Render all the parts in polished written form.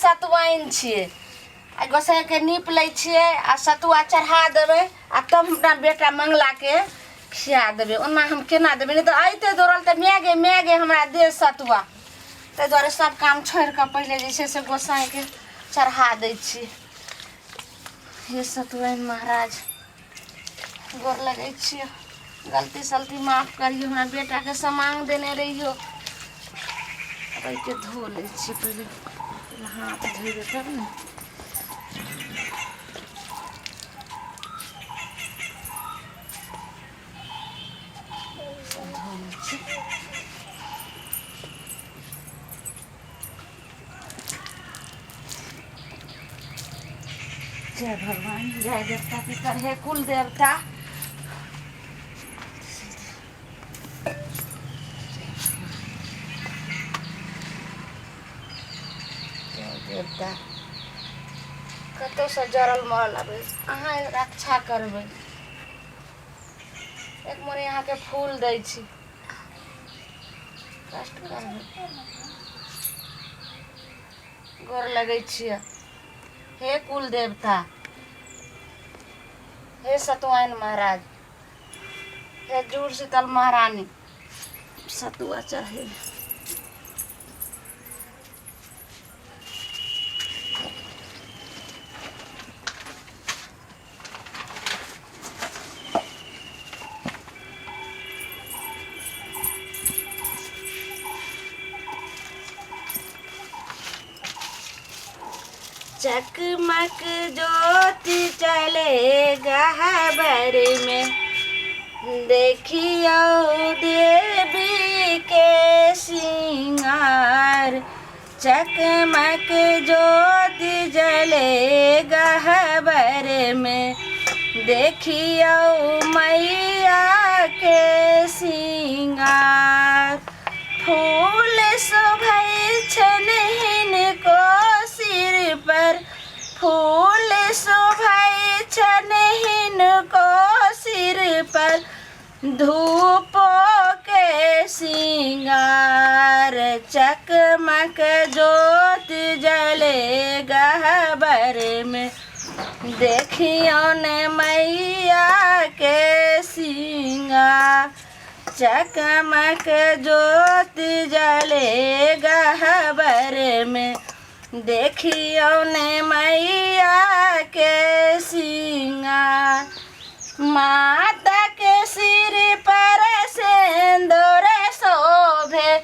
सतुआइन छिए आ गोसाई के नीप लै छिए आ सतुआ चढ़ा देबै आ तब अपना बेटा मंगला के खिया देबै। ओना हम केना देबै? नहीं तो अइते दौड़ल त मैगे हमरा दे सतुआ। ताहि दुआरे सब काम छोड़ के पहले जे छै से गोसाई के चढ़ा दै छी। हे सतुआइन महाराज गोर लगै छियै, गलती सलती माफ करियो, हमरा बेटा के सामान देने रहियो। अब के धो ले छी पहले, हाथ धोइबे तब ने। जय भगवान, जय देवता पितर, हे कुल देवता। देवता कतौ से जरल मरल आबे, अहाँ रक्षा करबै। एक मोरे यहाँ के फूल दै छी, कष्ट करबै। गोर लगै छियै हे कुल देवता, हे सतुआइन महाराज, हे जूड़ शीतल महारानी। सतुआ चढ़े चकमक ज्योति चले गहबर में, देखियो देवी के सिंगार। चकमक ज्योति जले गहबर में, देखियो मैया के सिंगार। फूल शोभै छन हिनको सिर पर, फूल शोभै छन हिनको सिर पर, धूपो के सिंगार। चकमक ज्योति जले गहबर में, देखियो ने मैया के सिंगार। चकमक ज्योति जले गहबर में, देखियो ने मैया के सिंगार। माता के सिर पर सिंदूर शोभे,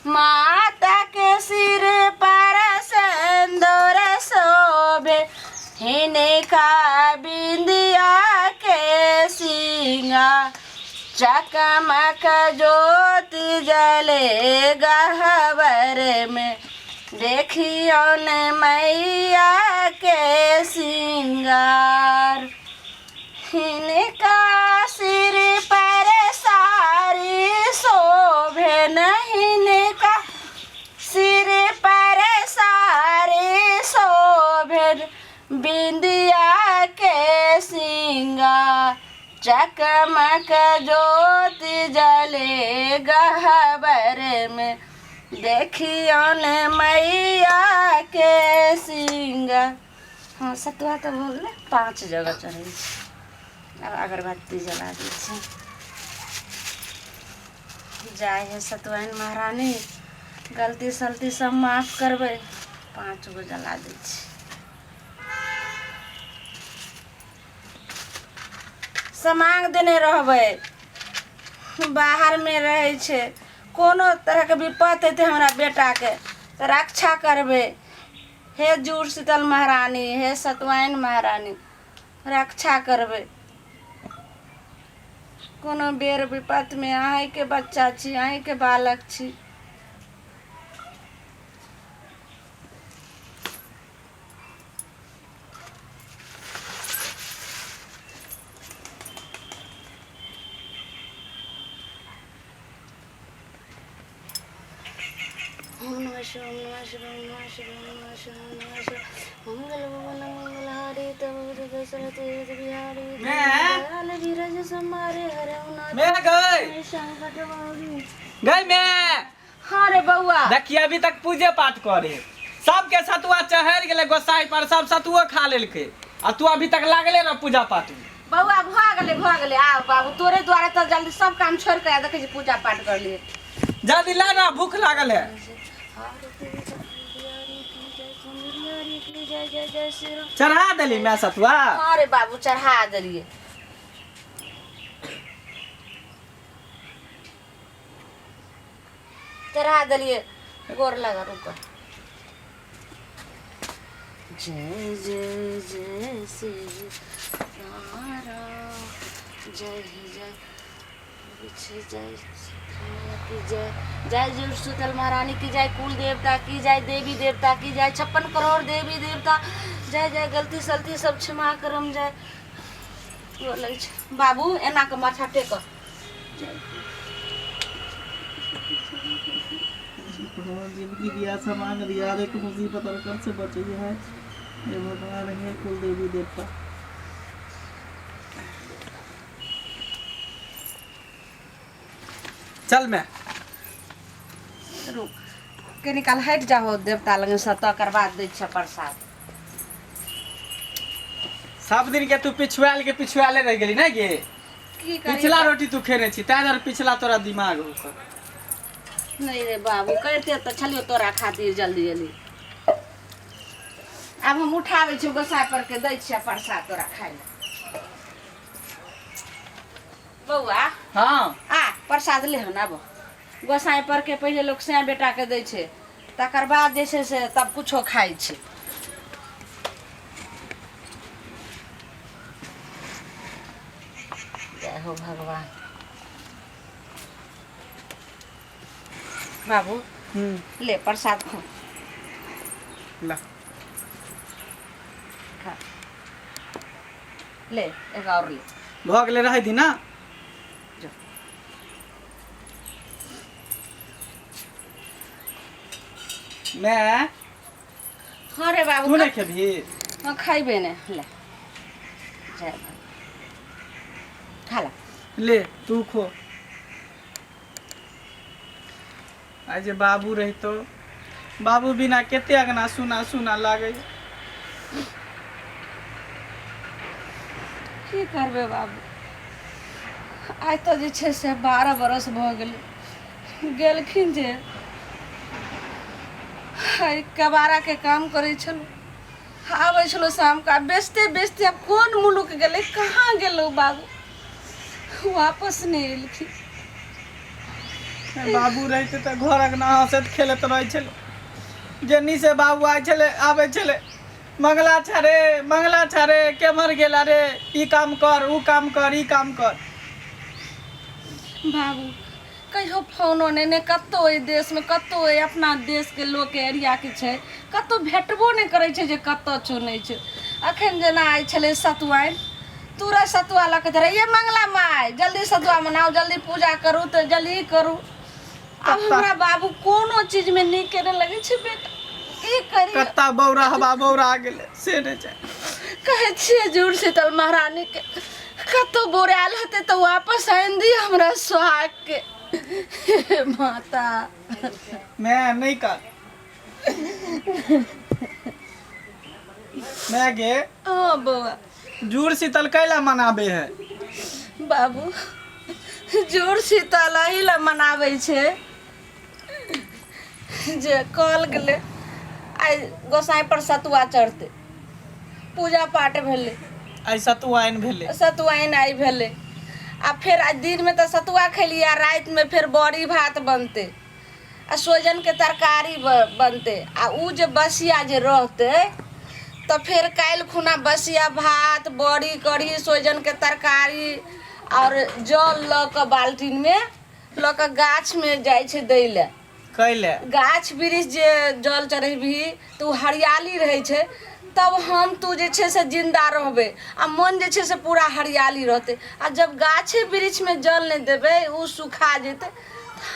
माता के सिर पर सिंदूर शोभे, हिनका बिंदिया के सिंगार। चकमक ज्योति जले गहबर में, देखियो ने मैया के सिंगार। हिनका सिर पर सारी शोभे न, हिनका सिर पर सारी शोभे, बिंदिया के सिंगार। चकमक ज्योति जले गहबर में, देखियो ने मैया के सिंगार। हाँ सतुआ तो बोल 5 जगह चढ़े। अब अगरबत्ती जला दी छी। जाय है सतुआइन महारानी, गलती सलती सब माफ करबै। 5 गो जला दी छी। समांग देने रहबै, बाहर में रहे छे, कोनो तरह के विपत हेते हमरा बेटा के तो रक्षा करबै। हे जूड़ शीतल महारानी, हे सतुआइन महारानी, रक्षा करबै। कोनो बेर विपत में अहीं के बच्चा छी, अहीं के बालक छी। ओम नमः शिवाय, ओम नमः शिवाय, ओम नमः शिवाय, ओम नमः शिवाय, ओम नमः शिवाय। मंगल भवन मंगलहारी तव दशरथ बिहारी, दयाल धीरज समारे हरहुना। मैं गई संकट मोरी गई मैं। हाँ रे बउआ, देखिए अभी तक पूजे पाठ करे। सबके सतुआ चढ़ गेले गोसाई पर, सब सतुओ खा लेलके आ तू अभी तक लागले रह पूजा पाठ में। बउआ भ गेले आ बाबू तोरे द्वारे तो जल्दी सब काम छोड़ के देखे छी पूजा पाठ कर लिए। जल्दी ला ना, भूख लागल है। चढ़ा देली मैं सतुआ। अरे बाबू चढ़ा दिलिए। चढ़ा दिलिए, गोर लगा रुको। जय जय जय श्री जय जय जय की जय जय जय शीतल महारानी की जय, कुल देवता की जय, देवी देवता की जय, 56 करोड़ देवी देवता जय जय, गलती सलती सब क्षमा करम जय। बाबू एना के माथा टेक। जिंदगी दिया, सामान दिया, एक मुसीबत और कम से बची है ये भगवान है, कुल देवी देवता। चल मैं रुक के निकाल, हट जाओ देवता लगे से तकर बाद दै छै प्रसाद। सब दिन के तू पिछुआले रह गेली ना गे। की करी पिछला रोटी तू खेने छी, ताहि दुआरे पिछला तोरा दिमाग हो। नहीं रे बाबू, करते तो छलियो तोरा खातिर जल्दी जल्दी। अब हम उठावे छी गोसाई पर के दै छियै प्रसाद तोरा खाय ले। बउआ हाँ आ प्रसाद ले हन। अब गोसाई पर के पहले लोग से बेटा के दै छै, तकर बाद जे छै से तब कुछो खाइ छै। जय हो भगवान। बाबू ले प्रसाद खो ला खा ले, एक और ले। भ गेले रह दी ना। मैं हाँ रे बाबू तू नहीं खेबी। हाँ खाइबे ने ले। जय भगवान, खा ला। ले तू खो। आज बाबू रही तो बाबू बिना केते अगना सुना सुना लागे। की करबे बाबू, आज तो जे छै से 12 बरस भ गेलखिन जे कबारा के काम करे छलो, आवे छलो शाम का, बेचते बेचते अब कौन मुलुक गेले, कहाँ गेलो बाबू, वापस नहीं एलखिन। बाबू रहते तो घर अगना हंसत खेलत रहे छले। जन्नी से बाबू आवे छले, मंगला छारे के मर गेला रे, ई काम कर ऊ काम कर ई काम कर। बाबू कहियो फोनो ने कतो ए देश में, कतो ए अपना देश के लोग के एरिया के छै, कतो भेटबो नहीं करे छै जे कतो छो नहीं छै। अखन जेना आइ छले सतुआइन, तुरंत सतुआ लके धरे, ये मंगला माय जल्दी सतुआ मनाओ, जल्दी पूजा करू तो जल्दी करू। अब हमरा बाबू कोनो चीज में नहीं करे लगे छै बेटा, की करी। कत्ता बौरा हवा बौरा आ गेले से ने छै। कहे छिए जुड़ शीतल महारानी के कतो बोराल हते तो वापस आइन दी हमरा सुहाग के। माता मैं नहीं कर मैं गे। हाँ बउआ। जुड़ शीतल कैला मनाबे है बाबू जुड़ शीतल एही ला मनाबै छै जे कहल गेलै आइ गोसाई पर सतुआ चढ़ते, पूजा पाठ भेलै, आई सतुआइन भेले, सतुआइन आई भेलै। आ फिर आज दिन में तो सतुआ खेलिए, आ रात में फिर बड़ी भात बनते, आ सोजन के तरकारी बनते, आ उ जे बसिया जे रहते तो फिर काल्हि खुना बसिया भात बड़ी कढ़ी सोजन के तरकारी और जल ल के बाल्टीन में ल के गाछ में जाय छै दै ले। कैले गाछ वृक्ष जे जल चढ़ेबही तो हरियाली रहे छै, तब हम तू जे छै से जिंदा रहबे, आ मन जे छै से पूरा हरियाली रहते। आ जब गाछे वृक्ष में जल नहीं देबे उ सुखा जेते,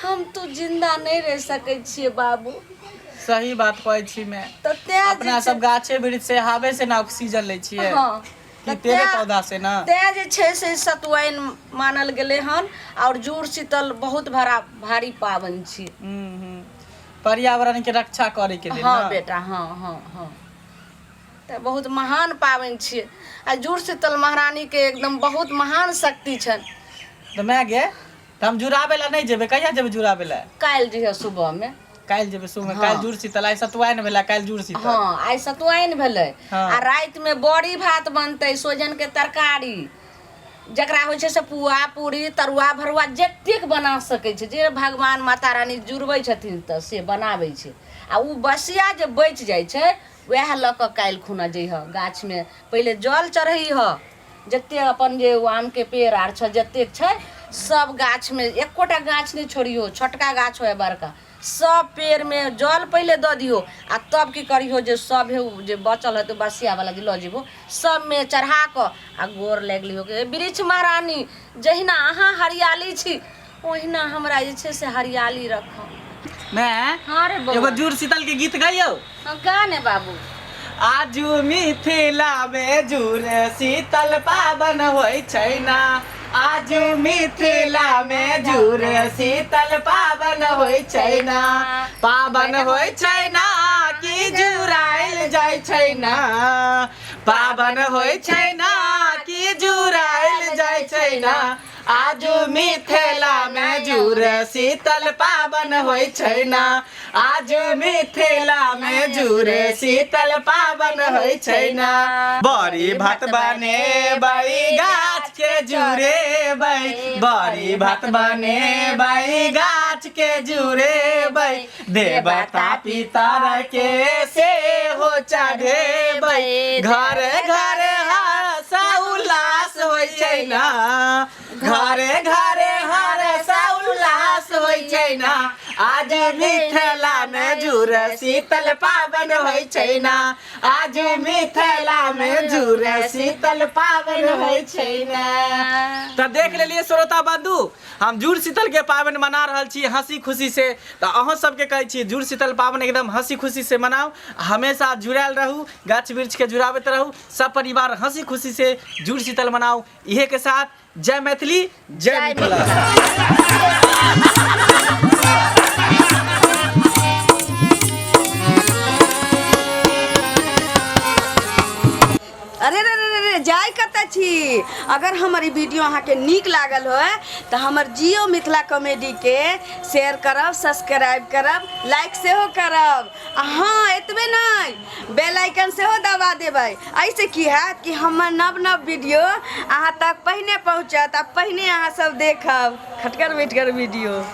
हम तू जिंदा नहीं रह सकै छिए बाबू। सही बात कहै छी मैं। तो ते अपना सब गाछे वृक्ष से हवे से ना ऑक्सीजन ले छिए। हाँ कि तेरे पौधा से ना। ते जे छै से सतुआइन मानल गेले हन, और जुड़ शीतल बहुत भारी पावन छी। पर्यावरण के रक्षा करे के लिए हाँ ना? बेटा हाँ हाँ हाँ। तो बहुत महान पाबनि छियै आ जुड़ शीतल महारानी के एकदम बहुत महान शक्ति छनि। तो मैं गे तो हम जुड़ाबे ला नहीं जेबे, कहिया जेबे जुड़ाबे ला? काल्हि जे है सुबह में। काल्हि जेबे सुबह में। हाँ। काल्हि जुड़ शीतल, आइ सतुआइन भेला, काल्हि जुड़ शीतल। हाँ आइ सतुआइन भेलै। हाँ। आ राति में बड़ी भात बनतै, सोजन के तरकारी, जकरा होइ छै से पुआ पूरी तरुआ भरुआ जतेक बना सकै छै, जे भगवान माता रानी जुड़बै छथिन तऽ से बनाबै छै। आ उ बसिया जे बचि जाइ छै वएह लऽ कऽ काल्हि खुना जइह गाछ में पहिले जल चढ़ैह। जतेक अपन जे आम के पेड़ आर छ जतेक छै सब गाछ में एकोटा गाछ नहीं छोड़ियो, छोटका गाछ हो बड़का, सब पेड़ में जल पहले दऽ दियो आ तब की करियो जे सब जे बचल है तो बसिया वाला जे लऽ जेबो सब में चढ़ा कऽ आ गोर लागि लियो के वृक्ष महारानी जहिना अहाँ हरियाली छी ओहिना हमरा जे छै से हरियाली रखब। मैं हाँ रे एगो बउआ। जुड़ शीतल के गीत गाइयो। हाँ गा ने बाबू। आजू मिथिला में जुड़ शीतल पावन होइ छै ना, आजू मिथिला में जुड़ शीतल पावन होइ छै ना, पावन होइ छै ना कि जुड़ाइल जाइ छै ना, पावन होइ छै ना कि जुड़ाइल जाइ छै ना, आजू मिथिला में जुड़ शीतल पावन होइ छै ना, आजू मिथिला में जुड़ शीतल पावन होइ छै ना। बड़ी भात बने बड़ी गाछ के जुड़े बई, बड़ी भात बने बई गाछ के जुड़े बई, देवता पितर के से हो चढ़े बई, घर घर हर्ष उल्लास होइ छै ना, घरे घरे हर्ष उल्लास होइ छै ना, आज मिथिला में जुड़ शीतल पावन होइ छै ना, आज मिथिला में जुड़ शीतल पावन होइ छै ना। तो देख लेलिए श्रोता बंधु, हम जुड़ शीतल के पावन मना रहल छी हंसी खुशी से। तो अहाँ सबके कहै छी जुड़ शीतल पावन एकदम हंसी खुशी से मनाओ, हमेशा जुड़ायल रहू, गाछ वृक्ष के जुड़ाबैत रहू, सब परिवार हंसी खुशी से जुड़ शीतल मनाओ। इहे के साथ जय मैथिली, जय मिथिला। अरे रे रे रे जाय कतऽ छी। अगर हमर ई वीडियो अहाँके नीक लागल हो तऽ हमर जियो मिथिला कॉमेडी के शेयर करब, सब्सक्राइब करब, लाइक सेहो करब। आ हाँ एतबे नहीं, बेल आइकन सेहो दबा देबै। ऐसे की हैत कि हमर नव नव वीडियो अहाँ तक पहिने पहुँचत आ पहिने अहाँ सब देखब खटकर बैठकर वीडियो।